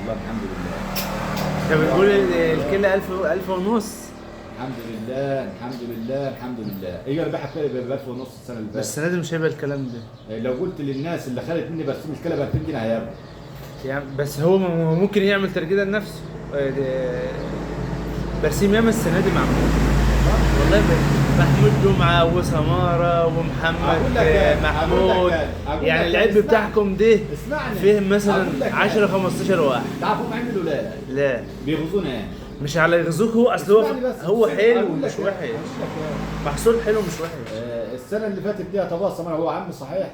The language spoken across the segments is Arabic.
والله الحمد لله. انت بتقول الكيلة 1000 ونص. الحمد لله الحمد لله الحمد لله. ايه انا باحث كده ب 1000 ونص السنه اللي بس فاتت. السنة دي مش هيبقى الكلام ده. لو قلت للناس اللي خدت مني برسيم الكلى ب 2000 جنيه هياخدوا. يعني بس هو ممكن يعمل ترجيدة لنفسه. برسيم ياما السنة دي معمول. والله محمود جمعة وسمارة ومحمد محمود. يعني العلب بتاعكم ده اسمعني فيه مثلا أقول لك 10 15 واحد. تعرفوا هم عملوا لا لا بيغزونا يعني. مش على يغزوك، هو اصل هو اسمعني بس. هو حلو أقول لك مش إيه؟ وحش. أقول لك إيه؟ محصول حلو مش وحش. السنه اللي فاتت دي طبعا سمارة هو عم صحيح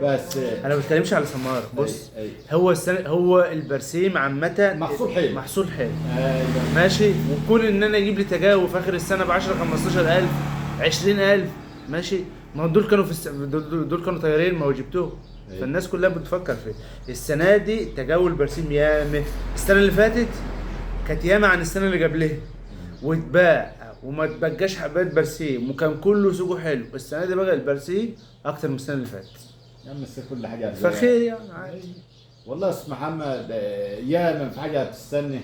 بس انا ما بتكلمش على سمار. بص أي. هو هو البرسيم عامة محصول حلو. محصول حلو ايوه ماشي. وكون ان انا اجيب لي تجاوب في اخر السنة ب 10 15000 20000 ماشي. ما هو دول كانوا دول كانوا طيارين ما هو جبتهم. أي. فالناس كلها بتفكر فيه. السنة دي تجاوب البرسيم ياما. السنة اللي فاتت كانت ياما عن السنة اللي قبلها واتباع وما تبقاش حبات برسيم وكان كله سوقه حلو. السنة دي بقى البرسيم اكتر من السنة اللي فاتت. يا عم السنة كل حاجه فخير يعني عادي. والله يا استاذ محمد ياما في حاجه بتستنى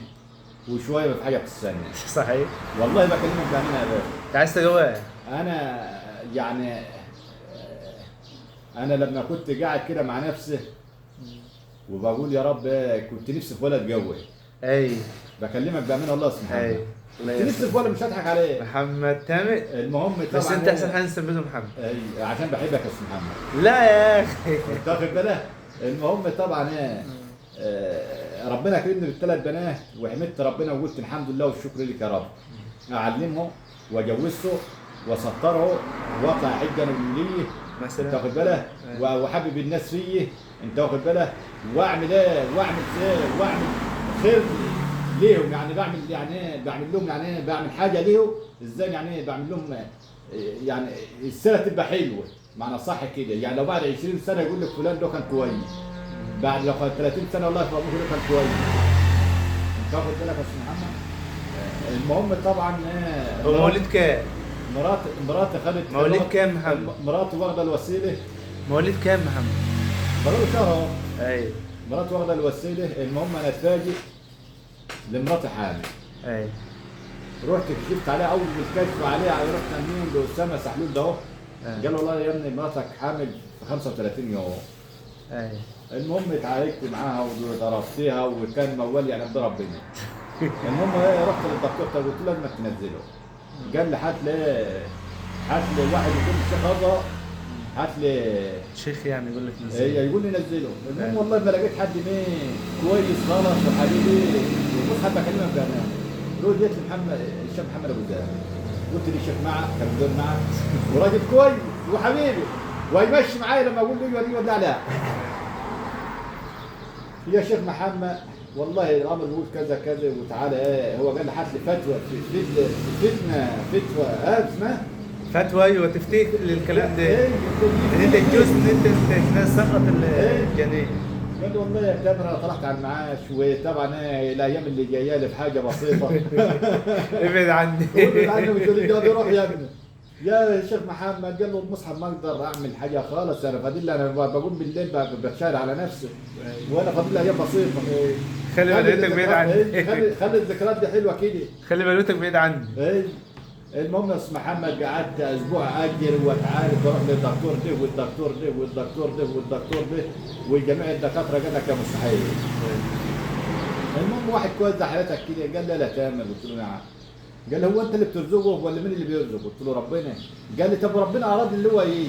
وشويه في حاجه بتستنى. صحيح. والله بكلمك بامانه يا باشا. انت عايز تجاوب؟ انا يعني انا لما كنت قاعد كده مع نفسي وبقول يا رب كنت نفسي في ولد جوي. اي بكلمك بامانه والله يا استاذ محمد. اي كنت نفسي في ولد مش هضحك عليه. محمد تامر. المهم طبعا بس انت احسن حاجه نستنبذه محمد. اي عشان بحبك يا استاذ محمد. لا يا اخي. انت واخد بالك؟ المهم طبعا ربنا كرمني بالثلاث بنات وحمدت ربنا وقلت الحمد لله والشكر لك يا رب. اعلمهم واجوزه وسطره واطلع حجه ليه مثلا انت واخد بالك؟ وحبب الناس فيه انت واخد بالك؟ واعمل ايه؟ واعمل خير ليهم يعني بعمل لهم بعمل حاجه ليهم ازاي بعمل لهم يعني السنه تبقى حلوه معنى صح كده. يعني لو بعد 20 سنه يقول لك فلان ده كان كويس. بعد لو 30 سنه والله فابوه ده كان كويس. انت واخد بالك يا استاذ محمد؟ المهم طبعا هو مواليد كام؟ مراتي خدت مواليد كام محمد؟ مراتي واخده الوسيله. مواليد كام محمد؟ بقاله شهر اهو. ايوه مراتي واخده الوسيله. المهم انا اتفاجئ لمراتي حامل. ايوه رحت كشفت عليها اول ما الكشف عليها رحت مين لاسامه سحلول ده اهو. قال والله يا ابني مراتك حامل في 35 يوم. ايوه المهم اتعالجت معاها وضربتها وكان موال يعني عند ربنا. المهم رحت للدكتور قلت له لازم تنزله. قال لي هات لي واحد يكون الشيخ هذا هات لي شيخ يعني يقول لك نزل. يقول لي نزله. المهم والله ما لقيت حد مين كويس خالص وحبيبي. بص حتى اكلمك بامان. قلت جيت لمحمد الشيخ محمد ابو زاهد. قلت لي الشيخ معك كان مدير معك وراجل كويس وحبيبي ويمشي معايا لما اقول له ايوه لا يا شيخ محمد والله الامر بيقول كذا كذا وتعالى هو قال لي هات لي فتوى فتوى اسمها فتوى. ايوه تفتيك للكلام ده ان انت تجوز ان انت تسقط الجنين. قال لي والله يا تامر انا طلعت على المعاش وطبعا الايام اللي جايه لي في حاجه بسيطه. ابعد عني. ابعد عني وتقول لي روح يا ابني. يا شيخ محمد قال له المصحف ما اقدر اعمل حاجه خالص انا فاضل لي انا بقوم بالليل بتشال على نفسي وانا فاضل لي ايام بسيطه. خلي بلوتك بعيد عني. خلي الذكريات دي حلوه كده. خلي بلوتك بعيد عني. المهم يا استاذ محمد قعدت اسبوع اجر واتعالج واروح للدكتور ده والدكتور ده والدكتور ده والدكتور ده وجميع الدكاتره قال لك يا مستحيل. المهم واحد كويس زي حالتك كده قال لي لا تامر. قلت له نعم. قال لي هو انت اللي بترزقه ولا مين اللي بيرزقه؟ قلت له ربنا. قال لي طب ربنا اراد اللي هو يجي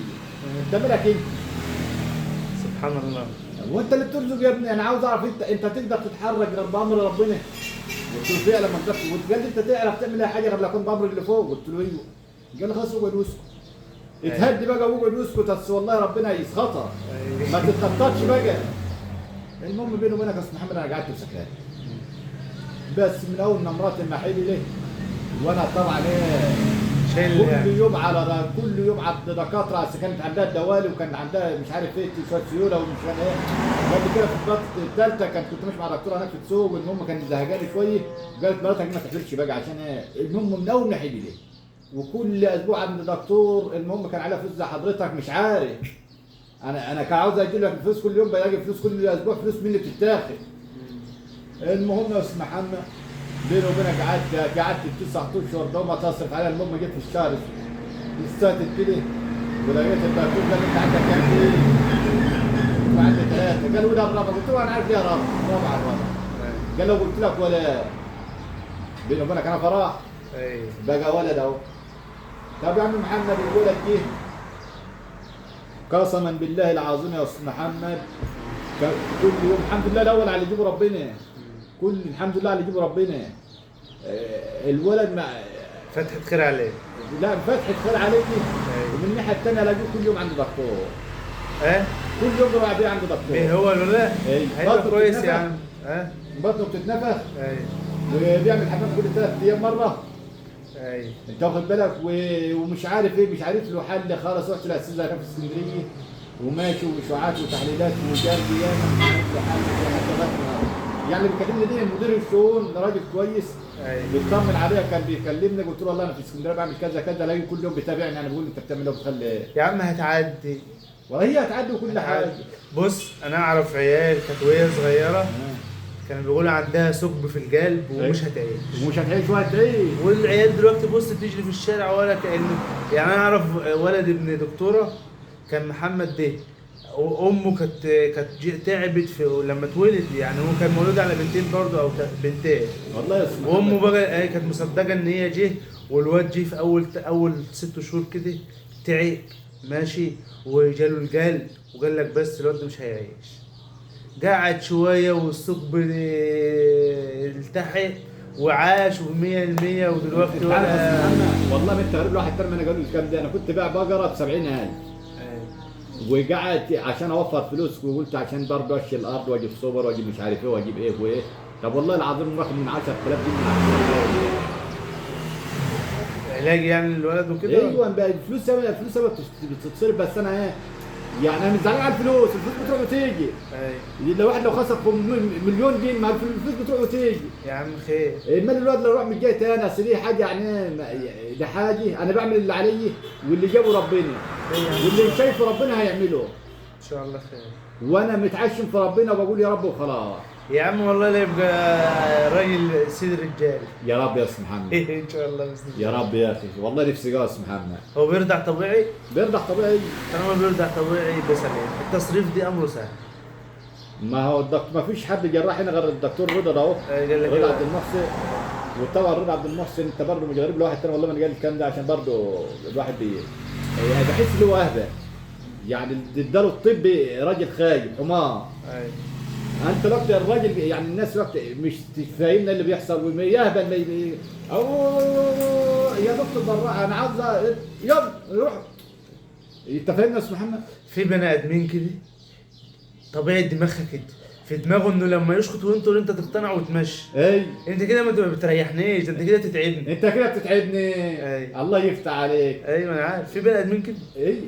انت مالك انت؟ سبحان الله. وانت اللي بترزق يا ابني. انا عاوز اعرف انت تقدر تتحرك غير بامر ربنا؟ قلت له فعلا ما تقدرش. قال لي انت تعرف تعمل اي حاجه غير لما اكون بامر اللي فوق؟ قلت له ايوه. قال لي خلاص اقعد واسكت. اتهدي بقى واقعد واسكت بس والله ربنا يسخطها. ما تتخططش بقى. المهم بيني وبينك يا استاذ محمد انا قعدت وسكت. بس من اول ما مراتي المحيلي ليه وانا طبعا كل يوم على الدكاتره اصل كانت عندها دوالي وكان عندها مش عارف ايه شويه سيوله ومش عارف ايه. بعد كده في الفتره الثالثه كنت ماشي مع دكتوره هناك في السوق والمهم كانت زهقاني شويه قالت مراتك ما تحلفش بقى عشان ايه. المهم من اول ناحيه ليه وكل اسبوع عند دكتور. المهم كان عليها فلوس زي حضرتك مش عارف. انا كان عاوز اجيب لك الفلوس كل يوم بلاقي فلوس كل اسبوع فلوس مني بتتاخد. المهم يا استاذ محمد، بيني وبينك قعدت 9 اشهر دوما تصرف عليها. المهم جيت في الشهر استاتت كده ولقيت الدكتور قال لي انت عندك كام ايه؟ قلت له عندي 3. قال وده الرابع؟ قلت له انا عارف ليه رابع الرابع. قال له قلت لك ولا بيني وبينك انا فرح بقى ولد اهو. طب يا عم محمد الولد جه قسما بالله العظيم يا استاذ محمد كل يوم الحمد لله الاول على اللي يجيبه ربنا، كل الحمد لله على اللي يجيبه ربنا. الولد مع فتحة خير عليك. لا فتحة خير عليك. ومن الناحيه الثانيه الاقيه كل يوم عند دكتور. كل يوم بروح بيه عند دكتور. ايه هو الولد؟ هيبقى كويس يا عم. بطنه بتتنفخ. وبيعمل حمام كل 3 ايام مره. انت واخد بالك ومش عارف ايه، مش عارف له حل خالص. رحت للاستاذ في اسكندريه وماشي واشاعات وتحليلات وجاب لي ياما مش عارف له حل. يعني اللي بيكلمني دي مدير الشؤون راجل كويس بيطمن عليا، كان بيكلمني قلت له والله انا في اسكندريه بعمل كذا كذا، الاقيه كل يوم بيتابعني. انا بقول انت بتعمل ايه وبتخلي ايه؟ يا عم هتعدي والله هي هتعدي وكل حاجه. بص انا اعرف عيال كانت وهي صغيره كانوا بيقولوا عندها ثقب في القلب ومش هتعيش. ومش هتعيش وهتعيش. والعيال دلوقتي بص تجري في الشارع ولا كأنه. يعني انا اعرف ولد ابن دكتوره كان محمد ده، وامه كانت تعبت في لما اتولد. يعني هو كان مولود على بنتين برضه او بنتين والله يا اسطى. وامه بقى كانت مصدقه ان هي جه، والواد جه في اول 6 شهور كده تعب ماشي وجاله القلب وقال لك بس الواد مش هيعيش. قعد شويه والثقب التحق وعاش و100% ودلوقتي والله ما انت غريب. الواحد ترمي انا قالوا لي الكلام ده. انا كنت بايع بقره ب 70,000 وقعدت عشان اوفر فلوس، وقلت عشان برضه اشيل الارض واجيب سوبر واجيب مش عارف ايه واجيب ايه وايه. طب والله العظيم واخد من 10,000 جنيه من علاج يعني الولد وكده. ايوه بقى الفلوس بتتصرف. بس انا ايه يعني انا مش زعلان على الفلوس بتروح وتيجي. لو واحد خسر مليون جنيه مع الفلوس بتروح وتيجي. يا عم خير. المال الواد لو راح من جهه ثانيه اصل دي حاجه يعني ده حاجه انا بعمل اللي علي واللي جابه ربنا واللي شايفه ربنا هيعمله ان شاء الله خير. وانا متعشم في ربنا وبقول يا رب وخلاص. يا عم والله لا يبقى راجل سيد رجال. يا رب يا استاذ محمد. ان شاء الله باذن الله. يا رب يا اخي والله نفسي يا استاذ محمد. هو بيرضع طبيعي؟ بيرضع طبيعي. طالما بيرضع طبيعي بسلام. التصريف دي امره سهل. ما هو الدكتور ما فيش حد جراح هنا غير الدكتور رضا ده اهو. رضا عبد المحسن. وطبعا رضا عبد المحسن انت برضه مش غريب لواحد تاني. والله ما انا قايل الكلام ده عشان برضه الواحد يعني بحس ان هو اهدى. يعني اداله الطب راجل خايب حمار. انت وقت الراجل يعني الناس وقت مش فاهمنا اللي بيحصل ويهبل يا دكتور بالراحه انا عاوز يلا روح. انت فاهمني يا استاذ محمد؟ في بني ادمين كده طبيعه دماغها كده في دماغه انه لما يسكت وانت تقتنع وتمشي. انت كده ما بتريحنيش، انت كده بتتعبني. انت كده بتتعبني. الله يفتح عليك. ايوه انا عارف في بني ادمين كده.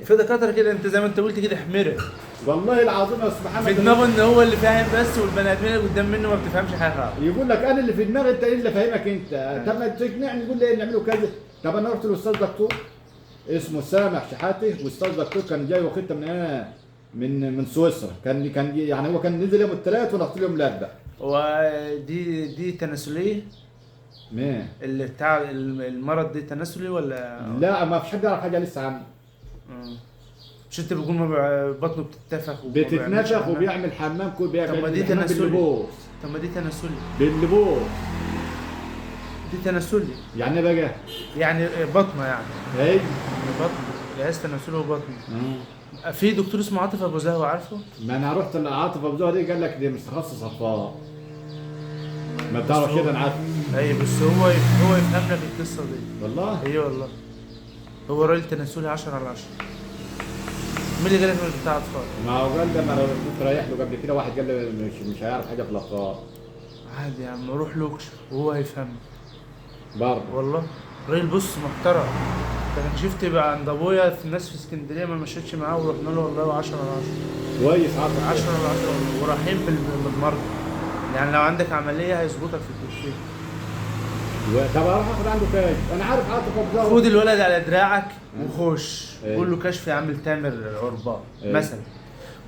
في دكاتره كده انت زي ما انت قلت كده حميره. والله العظيم يا استاذ محمد في دماغه ان هو اللي فاهم بس والبني ادمين اللي قدام منه ما بتفهمش حاجه. يقول لك انا اللي في دماغي انت اللي فاهمك انت. طب ما تقنعني تقول لي نعمله كذا. طب انا رحت للاستاذ دكتور اسمه سامح شحاتي، واستاذ دكتور كان جاي واخدته من سويسرا. كان يعني هو كان نزل يوم الثلاث وانا رحت له يوم الاربعاء. ودي تناسليه؟ مين؟ اللي بتاع المرض دي تناسلي ولا؟ لا ما فيش حد يعرف حاجه لسه عنه. مش انت بتقول بطنه بتتنفخ وبيعمل حمام كل بيعمل. طب ما دي تناسلي. طب ما دي تناسلي باللبوس. دي تناسلي يعني ايه بقى؟ يعني بطنه يعني. ايوه بطنه جهاز تناسلي وبطنه. في دكتور اسمه عاطف ابو زهوه عارفه؟ ما انا رحت لعاطف ابو زهوه دي قال لك دي مش تخصص اطفال. ما بتعرفش كده انا عارف. ايوه بس هو يفهم لك القصه دي. والله؟ ايوه والله. هو راجل تناسلي 10 على 10. مين اللي قال لك مش بتاع اطفال؟ ما هو قال لي انا كنت رايح له قبل كده واحد قال لي مش هيعرف حاجه في الاطفال. عادي يا عم روح له وهو هيفهم. برضه والله راجل بص محترم. كان شفت بقى عند ابويا في الناس في اسكندريه ما مشيتش معاه ورحنا له والله 10 على 10. كويس. 10 على 10 ورحيم بالمرضى. يعني لو عندك عمليه هيظبطك في التشفير. طب اروح اخد عنده كاش. انا عارف عاطف ابو زهوه. خد الولد على دراعك وخش قول له كشف يا عم تامر عربان مثلا.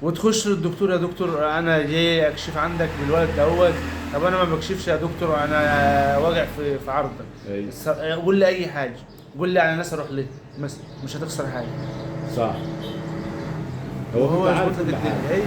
وتخش للدكتور: يا دكتور انا جاي اكشف عندك بالولد دوت. طب انا ما بكشفش يا دكتور، انا واجع في عرضك. أيوة. قول لي اي حاجه، قول لي على ناس اروح ليه مثلا، مش هتخسر حاجه. صح. وهو بيبقى عارف يظبط لك كل حاجة. الدنيا.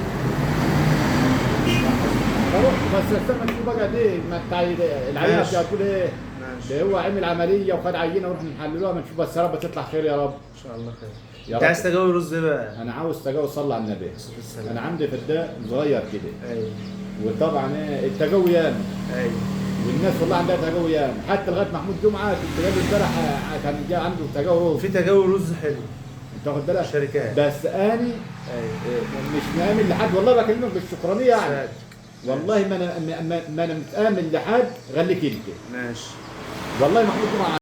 بروح بس استنى تشوف بقى دي ما بتاع العينه ماشي. بتقول ايه. ماشي. ده هو عمل عمليه وخد عينه ونروح نحللوها، ما نشوف بس يا رب تطلع خير يا رب. ان شاء الله خير. يا انت رب. عايز تجاوب رز ايه بقى؟ انا عاوز تجاوز صلى على النبي. السلام. انا عندي فداء صغير كده، ايوه وطبعا ايه التجاوي ياما، ايوه والناس والله عندها تجاوي ياما، حتى لغايه محمود جمعه كنت جايب امبارح كان جاي عنده تجاوي. في تجاوب رز حلو. انت واخد بالك؟ شركات. بس اني ايوه مش مآمن لحد، والله بكلمك بالشكرانيه يعني. ساتر. والله ما انا متآمن لحد، خليك انت. ماشي. والله محمود جمعه